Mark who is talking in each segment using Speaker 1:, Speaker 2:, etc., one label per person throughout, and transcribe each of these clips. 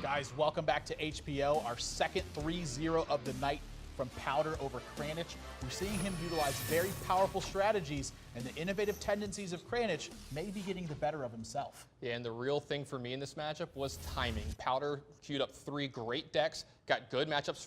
Speaker 1: Guys, welcome back to HPO, our second 3-0 of the night from Powder over Kranich. We're seeing him utilize very powerful strategies, and the innovative tendencies of Kranich may be getting the better of himself.
Speaker 2: Yeah, and the real thing for me in this matchup was timing. Powder queued up 3 great decks, got good matchups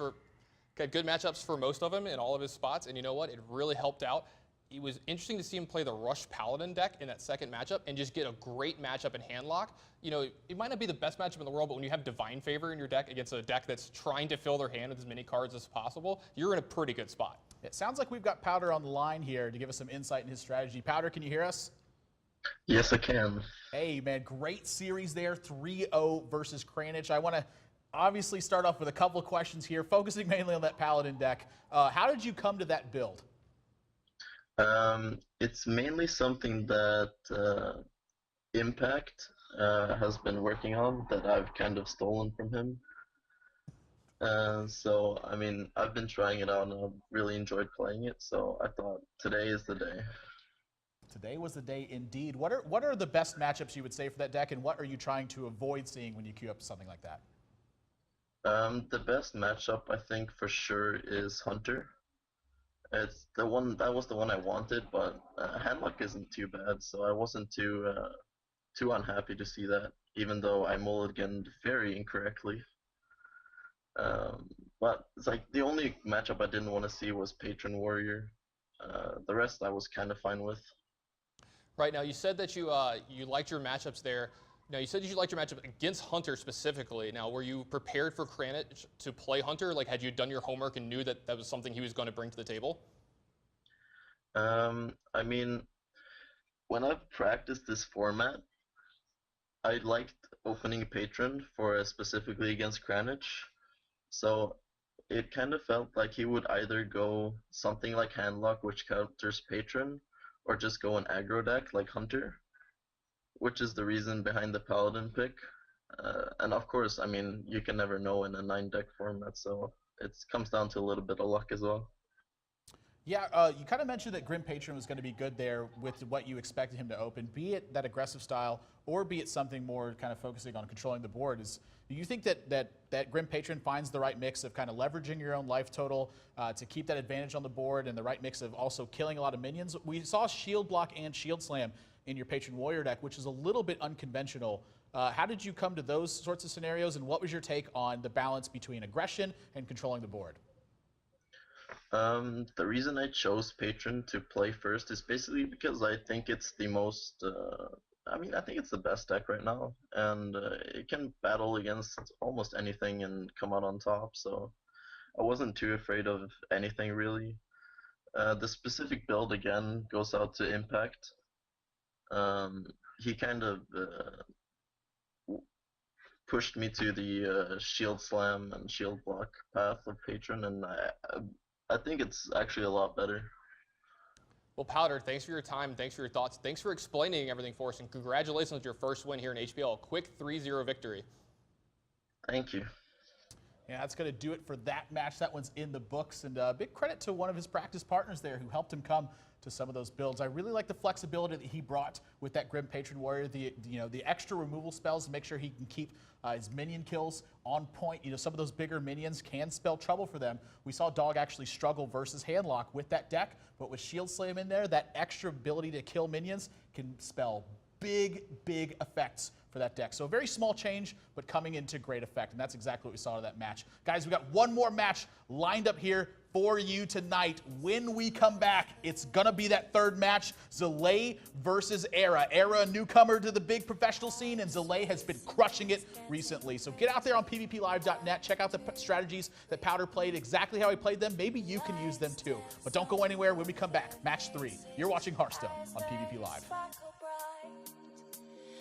Speaker 2: for most of them in all of his spots, and you know what? It really helped out. It was interesting to see him play the Rush Paladin deck in that second matchup and just get a great matchup in Handlock. You know, it might not be the best matchup in the world, but when you have Divine Favor in your deck against a deck that's trying to fill their hand with as many cards as possible, you're in a pretty good spot.
Speaker 1: It sounds like we've got Powder on the line here to give us some insight in his strategy. Powder, can you hear us?
Speaker 3: Yes, I can.
Speaker 1: Hey, man, great series there, 3-0 versus Kranich. I want to obviously start off with a couple of questions here, focusing mainly on that Paladin deck. How did you come to that build?
Speaker 3: It's mainly something that Impact has been working on that I've kind of stolen from him. So, I mean, I've been trying it out and I've really enjoyed playing it, so I thought today is the day.
Speaker 1: Today was the day indeed. What are the best matchups you would say for that deck, and what are you trying to avoid seeing when you queue up something like that?
Speaker 3: The best matchup, I think, for sure is Hunter. It's the one that was the one I wanted, but Handlock isn't too bad, so I wasn't too unhappy to see that, even though I mulliganed very incorrectly. But it's like the only matchup I didn't want to see was Patron Warrior. The rest I was kind of fine with.
Speaker 2: Right, now you said that you liked your matchups there. Now you said you liked your matchup against Hunter specifically. Now, were you prepared for Kranich to play Hunter? Like, had you done your homework and knew that that was something he was going to bring to the table?
Speaker 3: I mean, when I've practiced this format, I liked opening Patron for specifically against Kranich. So it kind of felt like he would either go something like Handlock, which counters Patron, or just go an aggro deck like Hunter, which is the reason behind the Paladin pick. And of course, I mean, you can never know in a 9-deck format, so it comes down to a little bit of luck as well.
Speaker 1: Yeah, you kind of mentioned that Grim Patron was going to be good there with what you expected him to open, be it that aggressive style or be it something more kind of focusing on controlling the board. Do you think that Grim Patron finds the right mix of kind of leveraging your own life total to keep that advantage on the board and the right mix of also killing a lot of minions? We saw Shield Block and Shield Slam in your Patron Warrior deck, which is a little bit unconventional. How did you come to those sorts of scenarios, and what was your take on the balance between aggression and controlling the board?
Speaker 3: The reason I chose Patron to play first is basically because I think it's the most, I think it's the best deck right now, and it can battle against almost anything and come out on top, so I wasn't too afraid of anything really. The specific build, again, goes out to Impact. He kind of pushed me to the Shield Slam and Shield Block path of Patron, and I think it's actually a lot better.
Speaker 2: Well, Powder, thanks for your time. Thanks for your thoughts. Thanks for explaining everything for us, and congratulations on your first win here in HPL. A quick 3-0 victory.
Speaker 3: Thank you.
Speaker 1: Yeah, that's going to do it for that match. That one's in the books, and big credit to one of his practice partners there who helped him come to some of those builds. I really like the flexibility that he brought with that Grim Patron Warrior, the extra removal spells to make sure he can keep his minion kills on point. You know, some of those bigger minions can spell trouble for them. We saw Dog actually struggle versus Handlock with that deck, but with Shield Slam in there, that extra ability to kill minions can spell big effects for that deck. So a very small change, but coming into great effect, and that's exactly what we saw in that match. Guys, we got one more match lined up here for you tonight. When we come back, it's gonna be that third match, Zalae versus Era. Era, a newcomer to the big professional scene, and Zalae has been crushing it recently. So get out there on pvplive.net, check out the strategies that Powder played, exactly how he played them. Maybe you can use them too. But don't go anywhere when we come back. Match 3. You're watching Hearthstone on PvP Live.